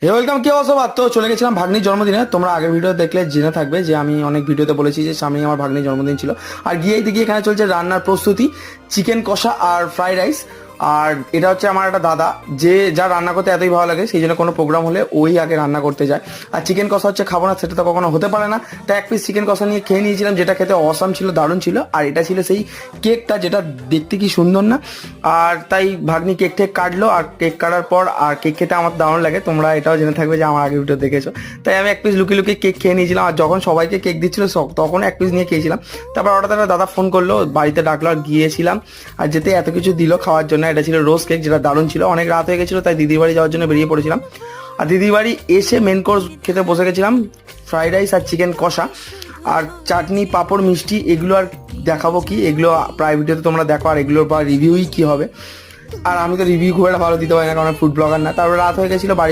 হে welcome, কি অবস্থা? তো চলে গেছিলাম ভাগ্নির জন্মদিনে। তোমরা আগের ভিডিও দেখলে জেনে থাকবে যে আমি অনেক ভিডিওতে বলেছি যে সামনেই আমার ভাগ্নির জন্মদিন ছিল। আর গিয়েই দেখি এখানে চলছে রান্নার প্রস্তুতি, চিকেন কষা আর ফ্রাইড রাইস। আর এটা হচ্ছে আমার একটা দাদা, যে যা রান্না করতে এতই ভালো লাগে, সেই জন্য কোনো প্রোগ্রাম হলে ওই আগে রান্না করতে যায়। আর চিকেন কষা হচ্ছে খাবো না সেটা তো কখনো হতে পারে না, তাই এক পিস চিকেন কষা নিয়ে খেয়ে নিয়েছিলাম, যেটা খেতে অসাম ছিল, দারুণ ছিল। আর এটা ছিল সেই কেকটা, যেটা দেখতে কি সুন্দর না। আর তাই ভাগ্নি কেক টেক কাটলো, আর কেক কাটার পর আর কেক খেতে আমার দারুণ লাগে, তোমরা এটাও জেনে থাকবে যে আমার আগে ভিডিও দেখেছো। তাই আমি এক পিস লুকিয়ে লুকিয়ে কেক খেয়ে নিয়েছিলাম, আর যখন সবাইকে কেক দিচ্ছিল তখন এক পিস নিয়ে খেয়েছিলাম। তারপর হঠাৎ একটা দাদা ফোন করলো, বাড়িতে ডাকলো, আর গিয়েছিলাম। আর যেতে এত কিছু দিল খাওয়ার জন্য। এটা ছিল রোজ কেক, যেটা দারুণ ছিল। অনেক রাত হয়ে গেছিলো, তাই দিদির বাড়ি যাওয়ার জন্য বেরিয়ে পড়েছিলাম। আর দিদির বাড়ি এসে মেন কোর্স খেতে বসে গেছিলাম, ফ্রাইড রাইস আর চিকেন কষা। আর চাটনি, পাঁপড়, মিষ্টি, এগুলো আর দেখাবো কি, এগুলো প্রায় ভিডিওতে তোমরা দেখো। আর এগুলোর বা রিভিউই কি হবে। আর আমি তো রিভিউ খুব একটা ভালো দিতে পারি না, কারণ ফুড ব্লগার না। তারপর রাত হয়ে গেছিলো, বাড়ি